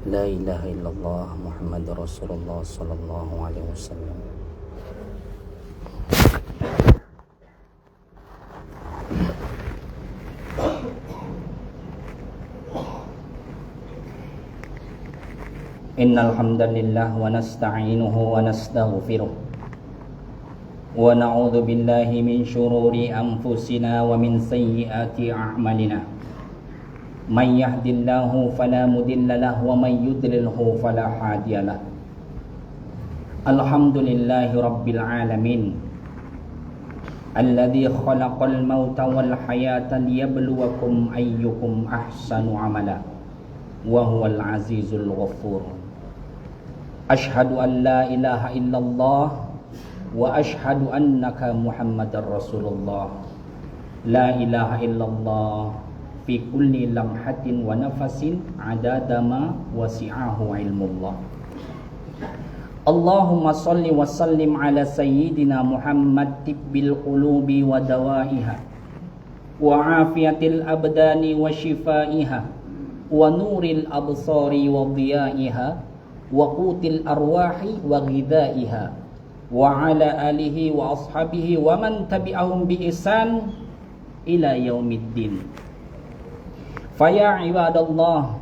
La ilaha illallah Muhammad Rasulullah sallallahu alaihi wasallam. Innal hamdalillah wa nasta'inuhu wa nastaghfiruh wa na'udzu billahi min shururi anfusina wa min sayyiati a'malina. Man yahdillahu fala mudilla lahu wa man yudlilhu fala hadiyalah. Alhamdulillahi rabbil alamin alladzi khalaqal mauta wal hayata liyabluwakum ayyukum ahsanu amala wa huwal azizul ghafur. Ashhadu an la ilaha illallah wa ashhadu annaka Muhammadar Rasulullah. La ilaha illallah fi kulli lamhatin wa nafasin adada ma wasi'ahu ilmullah. Allahumma salli wa sallim ala sayyidina Muhammad tibbil qulubi wa dawaiha wa afiyatil abdani wa shifaiha wa nuril absari wa dhiyaiha wa qutil arwahi wa ghidaiha wa ala alihi wa ashabihi wa man tabi'ahum bi ihsan ila yaumiddin. Faya ibadallah,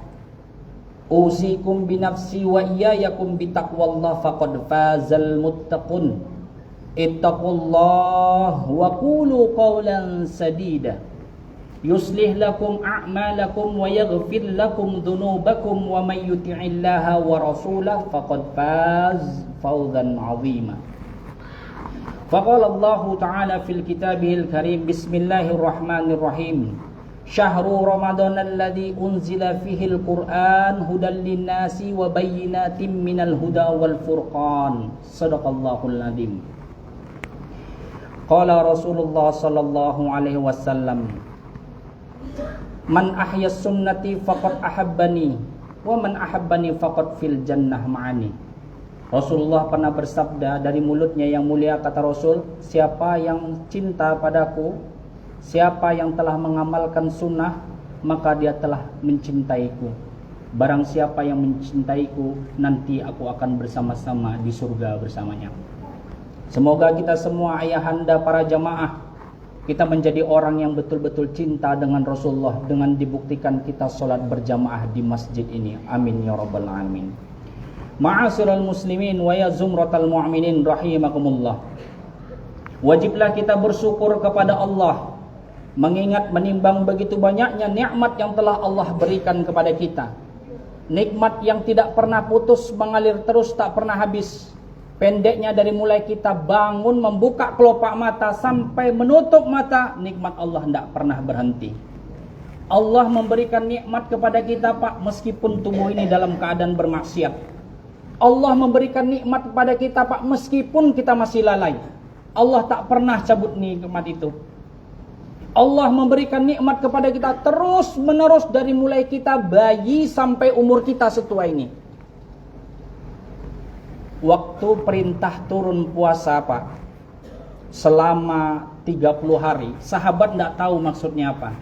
usikum binafsi wa iyyakum bitaqwallah faqad fazal muttaqun. Ittaqullah wa qulu qawlan sadida yuslih lakum a'malakum wa yaghfir lakum dhunubakum wa may yuti'illaha wa rasulahu faqad faz fawzan 'azima. Faqala Allah Ta'ala fil kitabihil karim, bismillahirrahmanirrahim. Syahrul Ramadan alladzi unzila fihil Qur'an hudan linnasi wa bayyinatin minal huda wal furqan. Shadaqallahul azim. Qala Rasulullah sallallahu alaihi wasallam, man ahya sunnati faqad ahabbani wa man ahabbani faqad fil jannah ma'ani. Rasulullah pernah bersabda dari mulutnya yang mulia, kata Rasul, siapa yang cinta padaku, siapa yang telah mengamalkan sunnah, maka dia telah mencintaiku. Barang siapa yang mencintaiku, nanti aku akan bersama-sama di surga bersamanya. Semoga kita semua ayahanda para jamaah, kita menjadi orang yang betul-betul cinta dengan Rasulullah dengan dibuktikan kita sholat berjamaah di masjid ini. Amin ya rabbal alamin. Ma'asyiral muslimin wa ya zumratal mu'minin rahimakumullah. Wajiblah kita bersyukur kepada Allah, mengingat menimbang begitu banyaknya nikmat yang telah Allah berikan kepada kita. Nikmat yang tidak pernah putus, mengalir terus, tak pernah habis. Pendeknya dari mulai kita bangun, membuka kelopak mata sampai menutup mata, nikmat Allah tidak pernah berhenti. Allah memberikan nikmat kepada kita, Pak, meskipun tubuh ini dalam keadaan bermaksiat. Allah memberikan nikmat kepada kita, Pak, meskipun kita masih lalai. Allah tak pernah cabut nikmat itu. Allah memberikan nikmat kepada kita terus menerus dari mulai kita bayi sampai umur kita setua ini. Waktu perintah turun puasa, Pak, selama 30 hari, sahabat tidak tahu maksudnya apa.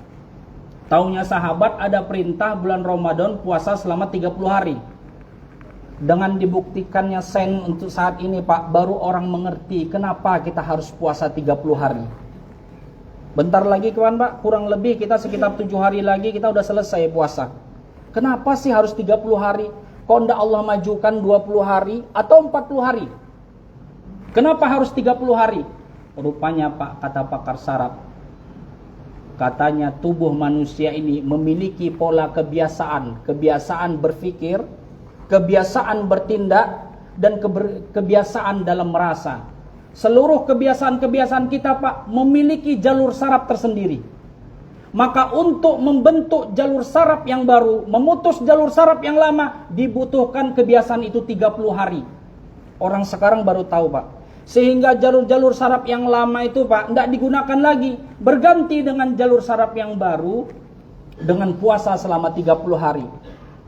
Taunya sahabat ada perintah bulan Ramadan puasa selama 30 hari. Dengan dibuktikannya sen untuk saat ini, Pak, baru orang mengerti kenapa kita harus puasa 30 hari. Bentar lagi kawan, Pak, kurang lebih kita sekitar 7 hari lagi kita udah selesai puasa. Kenapa sih harus 30 hari? Kok tidak Allah majukan 20 hari atau 40 hari? Kenapa harus 30 hari? Rupanya, Pak, kata pakar saraf, katanya tubuh manusia ini memiliki pola kebiasaan berpikir, kebiasaan bertindak, dan kebiasaan dalam merasa. Seluruh kebiasaan-kebiasaan kita, Pak, memiliki jalur saraf tersendiri. Maka untuk membentuk jalur saraf yang baru, memutus jalur saraf yang lama, dibutuhkan kebiasaan itu 30 hari. Orang sekarang baru tahu, Pak. Sehingga jalur-jalur saraf yang lama itu, Pak, tidak digunakan lagi. Berganti dengan jalur saraf yang baru dengan puasa selama 30 hari.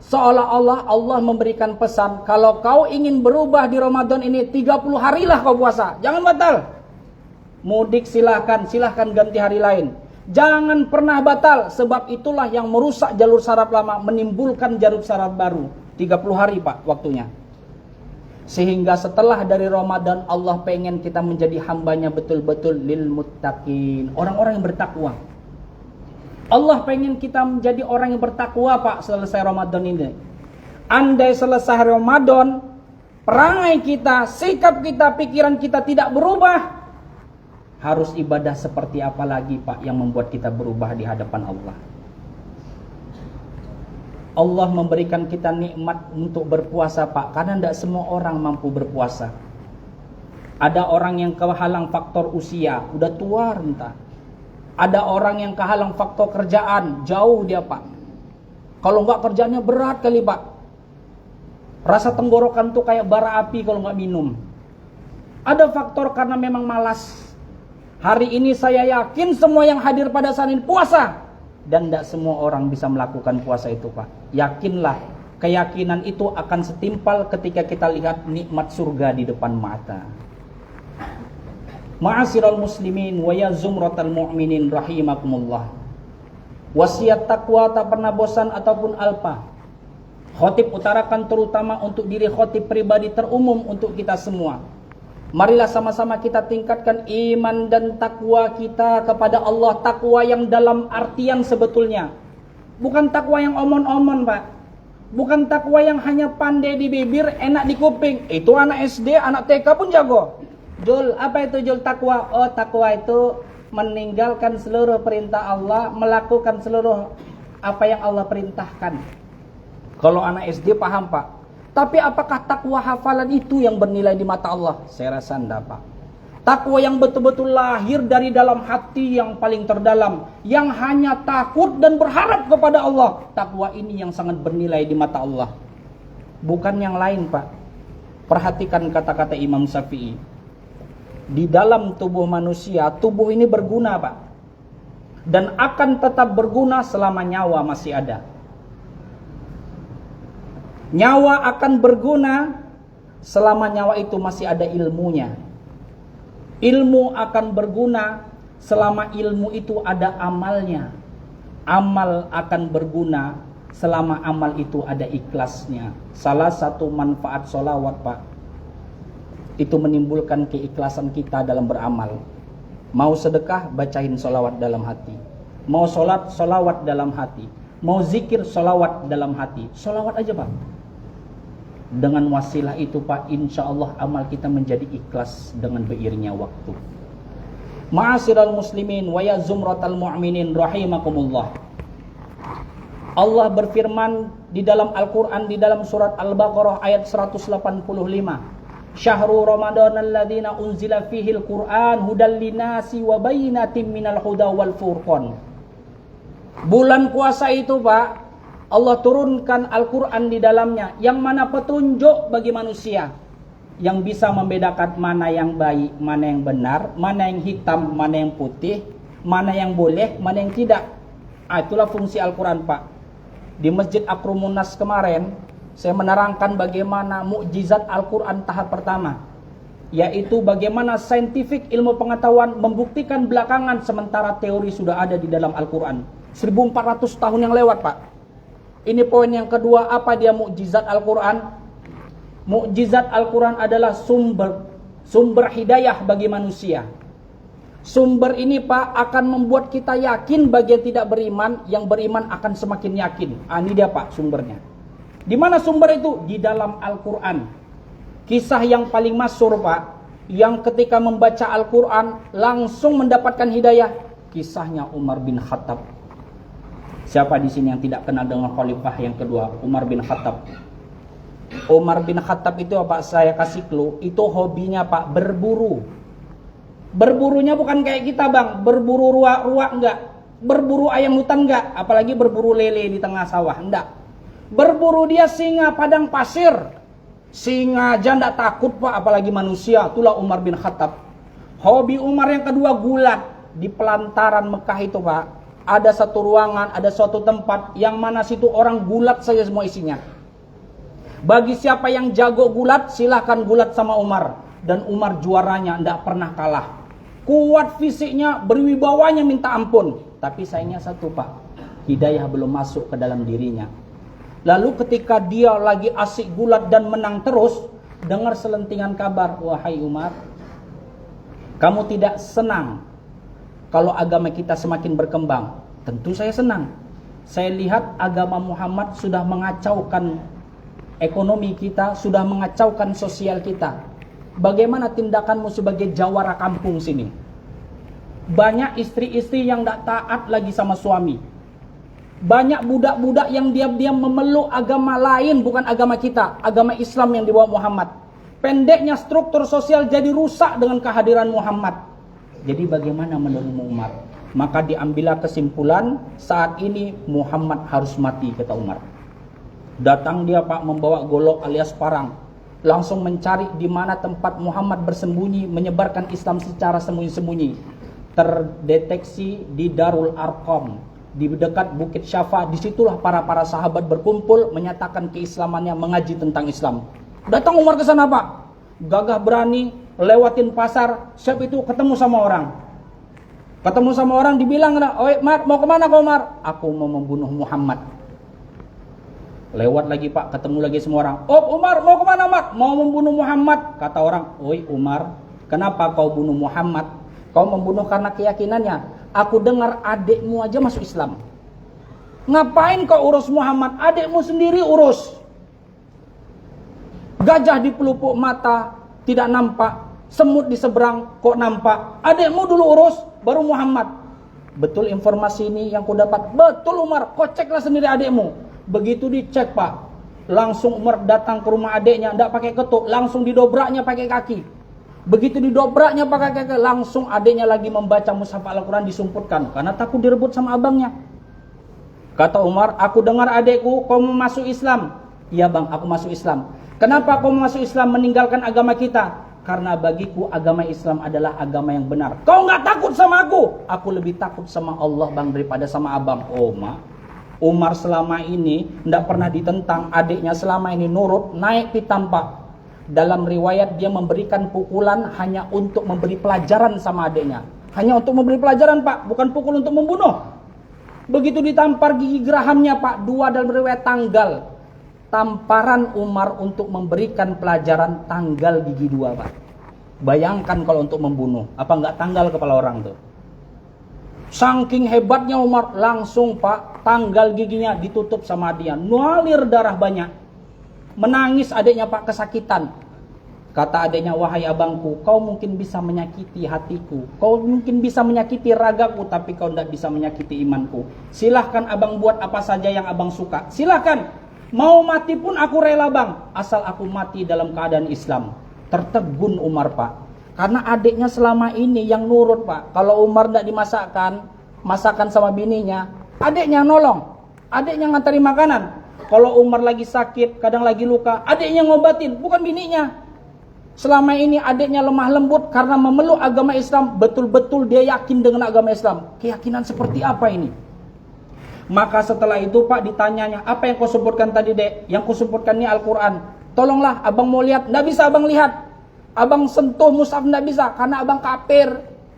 Seolah-olah Allah memberikan pesan, kalau kau ingin berubah di Ramadan ini, 30 harilah kau puasa. Jangan batal. Mudik silahkan ganti hari lain. Jangan pernah batal, sebab itulah yang merusak jalur saraf lama, menimbulkan jalur saraf baru. 30 hari Pak waktunya. Sehingga setelah dari Ramadan Allah pengen kita menjadi hambanya betul-betul lil muttaqin, orang-orang yang bertakwa. Allah pengen kita menjadi orang yang bertakwa Pak selesai Ramadan ini. Andai selesai Ramadan, perangai kita, sikap kita, pikiran kita tidak berubah, harus ibadah seperti apa lagi Pak yang membuat kita berubah di hadapan Allah? Allah memberikan kita nikmat untuk berpuasa Pak, karena tidak semua orang mampu berpuasa. Ada orang yang kehalang faktor usia, udah tua renta. Ada orang yang kehalang faktor kerjaan, jauh dia Pak. Kalau enggak kerjanya berat kali Pak. Rasa tenggorokan tuh kayak bara api kalau enggak minum. Ada faktor karena memang malas. Hari ini saya yakin semua yang hadir pada saat ini puasa. Dan tidak semua orang bisa melakukan puasa itu Pak. Yakinlah, keyakinan itu akan setimpal ketika kita lihat nikmat surga di depan mata. Ma'asyiral muslimin wa ya zumratal mu'minin rahimakumullah. Wasiat takwa tak pernah bosan ataupun alpa. Khotib utarakan terutama untuk diri khotib pribadi terumum untuk kita semua. Marilah sama-sama kita tingkatkan iman dan takwa kita kepada Allah. Takwa yang dalam artian sebetulnya bukan takwa yang omon-omon Pak. Bukan takwa yang hanya pandai di bibir, enak di kuping. Itu anak SD, anak TK pun jago. Jul, apa itu Jul takwa? Oh, takwa itu meninggalkan seluruh perintah Allah, melakukan seluruh apa yang Allah perintahkan. Kalau anak SD paham Pak. Tapi apakah takwa hafalan itu yang bernilai di mata Allah? Saya rasa enggak Pak. Takwa yang betul-betul lahir dari dalam hati yang paling terdalam, yang hanya takut dan berharap kepada Allah. Takwa ini yang sangat bernilai di mata Allah. Bukan yang lain Pak. Perhatikan kata-kata Imam Syafi'i. Di dalam tubuh manusia, tubuh ini berguna Pak. Dan akan tetap berguna selama nyawa masih ada. Nyawa akan berguna selama nyawa itu masih ada ilmunya. Ilmu akan berguna selama ilmu itu ada amalnya. Amal akan berguna selama amal itu ada ikhlasnya. Salah satu manfaat sholawat Pak, itu menimbulkan keikhlasan kita dalam beramal. Mau sedekah, bacain sholawat dalam hati. Mau sholat, sholawat dalam hati. Mau zikir, sholawat dalam hati. Sholawat aja Pak. Dengan wasilah itu Pak, insya Allah amal kita menjadi ikhlas dengan beiringnya waktu. Ma'asyiral muslimin wa ya zumratal mu'minin rahimakumullah. Allah berfirman di dalam Al-Quran, di dalam surat Al-Baqarah ayat 185. Syahrul Ramadan alladhina unzila fihil Qur'an hudal linasi wa bayyinatin minal huda wal furqan. Bulan puasa itu Pak, Allah turunkan Al-Quran di dalamnya, yang mana petunjuk bagi manusia, yang bisa membedakan mana yang baik, mana yang benar, mana yang hitam, mana yang putih, mana yang boleh, mana yang tidak. Itulah fungsi Al-Quran Pak. Di Masjid Akrumunas kemarin, saya menerangkan bagaimana mukjizat Al-Quran tahap pertama, yaitu bagaimana saintifik ilmu pengetahuan membuktikan belakangan sementara teori sudah ada di dalam Al-Quran. 1400 tahun yang lewat Pak. Ini poin yang kedua, apa dia mukjizat Al-Quran? Mukjizat Al-Quran adalah sumber hidayah bagi manusia. Sumber ini Pak akan membuat kita yakin bagi yang tidak beriman, yang beriman akan semakin yakin. Ini dia Pak sumbernya. Di mana sumber itu? Di dalam Al-Quran. Kisah yang paling masyhur Pak, yang ketika membaca Al-Quran langsung mendapatkan hidayah, kisahnya Umar bin Khattab. Siapa di sini yang tidak kenal dengan khalifah yang kedua, Umar bin Khattab? Umar bin Khattab itu Pak, saya kasih clue, itu hobinya Pak berburu. Berburunya bukan kayak kita Bang, berburu ruak-ruak enggak, berburu ayam hutan enggak, apalagi berburu lele di tengah sawah, enggak. Berburu dia singa padang pasir. Singa aja enggak takut Pak, apalagi manusia. Itulah Umar bin Khattab. Hobi Umar yang kedua gulat. Di pelantaran Mekah itu Pak, ada satu ruangan, ada suatu tempat yang mana situ orang gulat saja semua isinya. Bagi siapa yang jago gulat, silahkan gulat sama Umar. Dan Umar juaranya, tidak pernah kalah. Kuat fisiknya, berwibawanya minta ampun. Tapi sayangnya satu Pak, hidayah belum masuk ke dalam dirinya. Lalu ketika dia lagi asik gulat dan menang terus, dengar selentingan kabar, wahai Umar, kamu tidak senang kalau agama kita semakin berkembang. Tentu saya senang. Saya lihat agama Muhammad sudah mengacaukan ekonomi kita, sudah mengacaukan sosial kita. Bagaimana tindakanmu sebagai jawara kampung sini? Banyak istri-istri yang tidak taat lagi sama suami. Banyak budak-budak yang diam-diam memeluk agama lain, bukan agama kita, agama Islam yang dibawa Muhammad. Pendeknya struktur sosial jadi rusak dengan kehadiran Muhammad. Jadi bagaimana menurutmu Umar? Maka diambillah kesimpulan, saat ini Muhammad harus mati, kata Umar. Datang dia Pak membawa golok alias parang, langsung mencari di mana tempat Muhammad bersembunyi, menyebarkan Islam secara sembunyi-sembunyi. Terdeteksi di Darul Arqam, di dekat Bukit Syafa. Disitulah para sahabat berkumpul, menyatakan keislamannya, mengaji tentang Islam. Datang Umar ke sana Pak, gagah berani, lewatin pasar. Siap itu ketemu sama orang, dibilang, oi Mar, mau kemana kau Umar? Aku mau membunuh Muhammad. Lewat lagi Pak, ketemu lagi semua orang. Oh Umar, mau kemana Mar? Mau membunuh Muhammad. Kata orang, oi Umar, kenapa kau bunuh Muhammad? Kau membunuh karena keyakinannya. Aku dengar adikmu aja masuk Islam. Ngapain kau urus Muhammad? Adikmu sendiri urus. Gajah di pelupuk mata tidak nampak, semut di seberang kok nampak. Adikmu dulu urus, baru Muhammad. Betul informasi ini yang ku dapat? Betul Umar, kau ceklah sendiri adikmu. Begitu dicek Pak, langsung Umar datang ke rumah adiknya, tidak pakai ketuk, langsung didobraknya pakai kaki. Begitu didobraknya pakai kaki, langsung adiknya lagi membaca mushaf Al-Quran, disumputkan karena takut direbut sama abangnya. Kata Umar, aku dengar adikku kau mau masuk Islam. Iya bang, aku masuk Islam. Kenapa kau mau masuk Islam, meninggalkan agama kita? Karena bagiku agama Islam adalah agama yang benar. Kau nggak takut sama aku? Aku lebih takut sama Allah bang daripada sama abang. Oh ma, Umar selama ini tidak pernah ditentang, adiknya selama ini nurut, naik pitam Pak. Dalam riwayat dia memberikan pukulan hanya untuk memberi pelajaran sama adiknya. Hanya untuk memberi pelajaran Pak, bukan pukul untuk membunuh. Begitu ditampar gigi gerahamnya Pak, 2 dalam riwayat tanggal. Tamparan Umar untuk memberikan pelajaran tanggal gigi 2 Pak. Bayangkan kalau untuk membunuh, apa enggak tanggal kepala orang tuh. Saking hebatnya Umar, langsung Pak, tanggal giginya ditutup sama dia. Ngalir darah banyak. Menangis adiknya Pak, kesakitan. Kata adiknya, wahai abangku, kau mungkin bisa menyakiti hatiku, kau mungkin bisa menyakiti ragaku, tapi kau tidak bisa menyakiti imanku. Silahkan abang buat apa saja yang abang suka. Silahkan, mau mati pun aku rela bang, asal aku mati dalam keadaan Islam. Tertegun Umar Pak, karena adiknya selama ini yang nurut Pak. Kalau Umar tidak dimasakkan, masakan sama bininya, adiknya nolong, adiknya ngantari makanan. Kalau Umar lagi sakit, kadang lagi luka, adiknya ngobatin, bukan bininya. Selama ini adiknya lemah lembut karena memeluk agama Islam, betul-betul dia yakin dengan agama Islam. Keyakinan seperti apa ini? Maka setelah itu Pak ditanyanya, apa yang kau sebutkan tadi dek? Yang kau sebutkan ini Al-Quran. Tolonglah abang mau lihat. Nggak bisa abang lihat. Abang sentuh mushaf nggak bisa, karena abang kafir.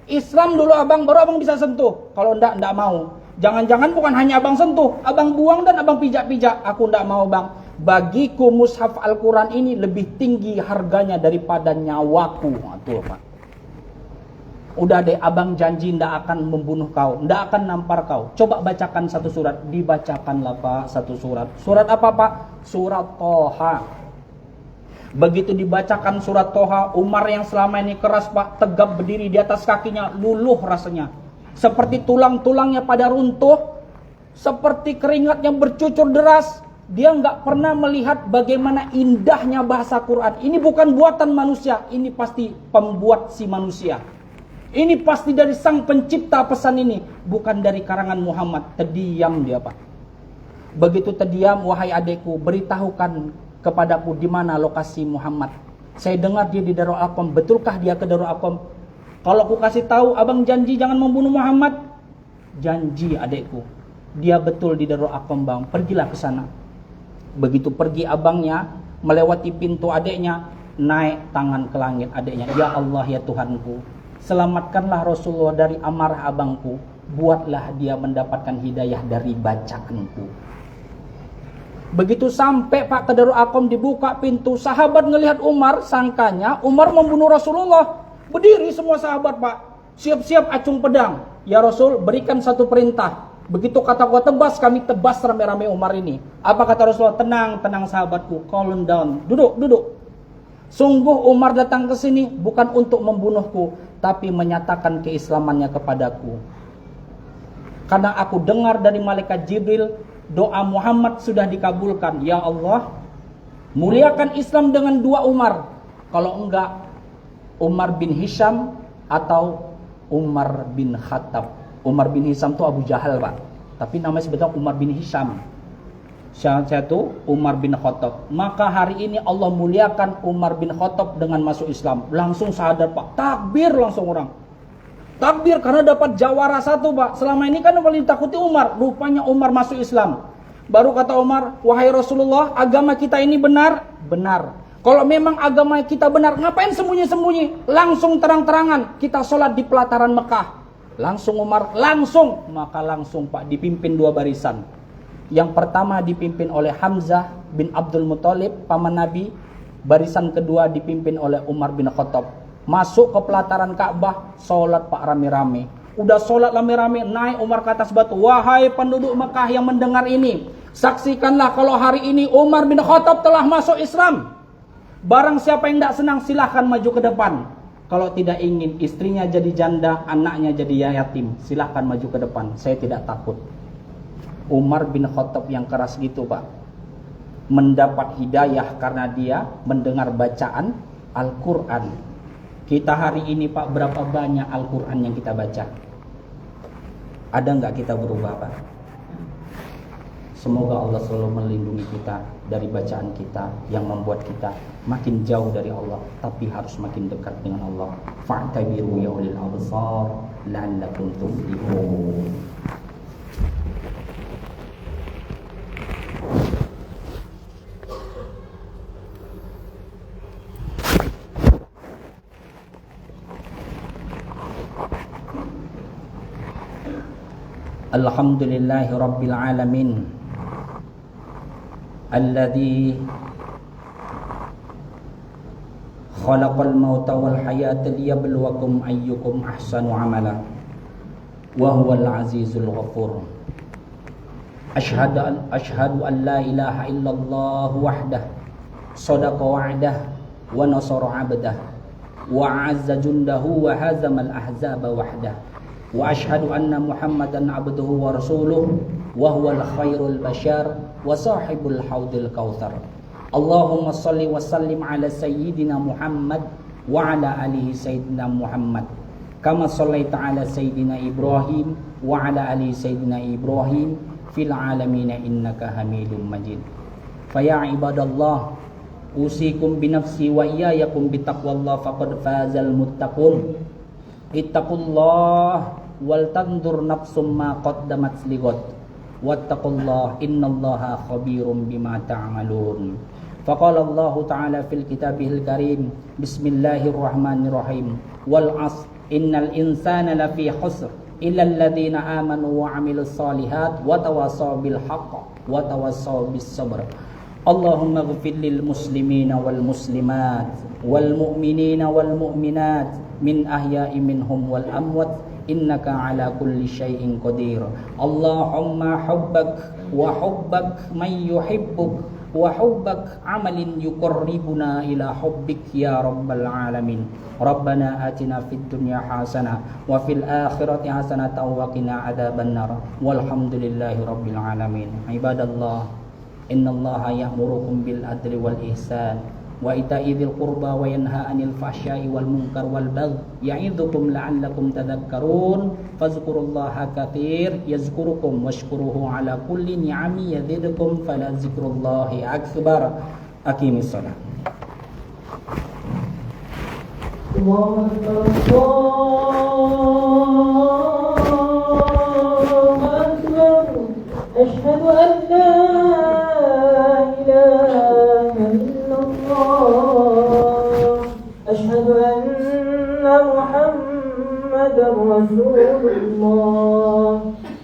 Islam dulu abang, baru abang bisa sentuh. Kalau nggak mau. Jangan-jangan bukan hanya abang sentuh, abang buang dan abang pijak-pijak. Aku ndak mau bang. Bagiku mushaf Al-Quran ini lebih tinggi harganya daripada nyawaku. Tuh Pak. Udah deh, abang janji ndak akan membunuh kau, ndak akan nampar kau. Coba bacakan satu surat. Dibacakanlah Pak satu surat. Surat apa Pak? Surat Toha. Begitu dibacakan surat Toha, Umar yang selama ini keras Pak, tegap berdiri di atas kakinya, luluh rasanya. Seperti tulang-tulangnya pada runtuh, seperti keringatnya bercucur deras. Dia nggak pernah melihat bagaimana indahnya bahasa Quran. Ini bukan buatan manusia, ini pasti pembuat si manusia. Ini pasti dari sang pencipta pesan ini, bukan dari karangan Muhammad. Terdiam dia Pak. Begitu terdiam, wahai adekku, beritahukan kepadaku di mana lokasi Muhammad. Saya dengar dia di Darul Arqam. Betulkah dia ke Darul Arqam? Kalau aku kasih tahu, abang janji jangan membunuh Muhammad. Janji adekku, dia betul di Darul Arqam bang. Pergilah ke sana. Begitu pergi abangnya, melewati pintu adeknya, naik tangan ke langit adeknya. Ya Allah ya Tuhanku, selamatkanlah Rasulullah dari amarah abangku. Buatlah dia mendapatkan hidayah dari bacaanku. Begitu sampai Pak ke Darul Arqam, dibuka pintu, sahabat ngelihat Umar, sangkanya Umar membunuh Rasulullah. Berdiri semua sahabat, Pak, siap-siap acung pedang. Ya Rasul, berikan satu perintah. Begitu kata gua tebas, kami tebas rame-rame Umar ini. Apa kata Rasulullah? Tenang, tenang sahabatku, calm down, duduk, duduk. Sungguh Umar datang ke sini bukan untuk membunuhku, tapi menyatakan keislamannya kepadaku. Karena aku dengar dari malaikat Jibril, doa Muhammad sudah dikabulkan. Ya Allah, muliakan Islam dengan dua Umar. Kalau enggak, Umar bin Hisham atau Umar bin Khattab. Umar bin Hisham itu Abu Jahal, Pak. Tapi namanya sebetulnya Umar bin Hisham. Saya itu Umar bin Khattab. Maka hari ini Allah muliakan Umar bin Khattab dengan masuk Islam. Langsung sadar, Pak. Takbir langsung orang. Takbir karena dapat jawara satu, Pak. Selama ini kan paling takuti Umar. Rupanya Umar masuk Islam. Baru kata Umar, wahai Rasulullah, agama kita ini benar? Benar. Kalau memang agama kita benar, ngapain sembunyi-sembunyi? Langsung terang-terangan. Kita sholat di pelataran Mekah. Langsung Umar, langsung. Maka langsung, Pak, dipimpin dua barisan. Yang pertama dipimpin oleh Hamzah bin Abdul Muthalib, paman Nabi. Barisan kedua dipimpin oleh Umar bin Khattab. Masuk ke pelataran Ka'bah, sholat, Pak, rame-rame. Udah sholat rame-rame, naik Umar ke atas batu. Wahai penduduk Mekah yang mendengar ini, saksikanlah kalau hari ini Umar bin Khattab telah masuk Islam. Barang siapa yang tidak senang, silahkan maju ke depan. Kalau tidak ingin istrinya jadi janda, anaknya jadi yatim, silahkan maju ke depan. Saya tidak takut. Umar bin Khattab yang keras gitu, Pak, mendapat hidayah karena dia mendengar bacaan Al-Quran. Kita hari ini, Pak, berapa banyak Al-Quran yang kita baca? Ada nggak kita berubah, Pak? Semoga Allah selalu melindungi kita dari bacaan kita yang membuat kita makin jauh dari Allah, tapi harus makin dekat dengan Allah. Fa'tabiru ya ulil absar la'allakum tuflihun. Alhamdulillahi Rabbil Alamin Alladhi khalaqal mauta wal hayata liyabluwakum ayyukum ahsanu amala wa huwal azizul ghafur. Ashhadu an la ilaha illallah wahdah sadaqa wa'dah wa nasara 'abdah wa 'azza jundahu wa hazamal ahzaba wahdah. Wa ashhadu anna Muhammadan abduhu wa rasuluh wa huwal khairul bashar wa sahibul haudil kautsar. Allahumma salli wa sallim ala sayyidina Muhammad wa ala alihi sayyidina Muhammad kama sallaita ala sayyidina Ibrahim wa ala alihi sayyidina Ibrahim fil alamin innaka Hamidum Majid. Fa ya ibadallah, usikum bi nafsi wa iyyakum bi taqwallah faqad fazal muttaqun. Ittaqullah wal tandur nafsum ma qaddamat lighad wattaqullah innallaha khabirum bima ta'malun. Faqala Allah ta'ala fil kitabihil karim, bismillahirrahmanirrahim, wal 'asr innal insana lafi khusr illa alladhina amanu wa 'amilus solihat wa tawassaw bil haqq wa tawassaw bis sabr. Allahumma ighfir lil muslimina wal muslimat wal mu'minina wal mu'minat min ahya'i minhum wal amwat innaka ala kulli syai'in qadir. Allahumma hubbak wa hubbak man yuhibbuk wa hubbak amalin yuqarribuna ila hubbik ya rabbal alamin. Rabbana atina fid dunya hasanah wa fil akhirati hasanah wa qina adzabannar. Walhamdulillahi rabbil alamin. Ibadallah, innallaha ya'murukum bil adli wal ihsan wa ita'i dzil qurba wa yanha 'anil fahsya'i wal munkar wal baghi ya'idzukum la'allakum tadhakkarun. Fadhkurullaha katsir yazkurukum washkuruhu 'ala kulli ni'ami yazidkum fala dzikrullahi akbar. Aqimis shalah. Allahu akbar. Asyhadu an la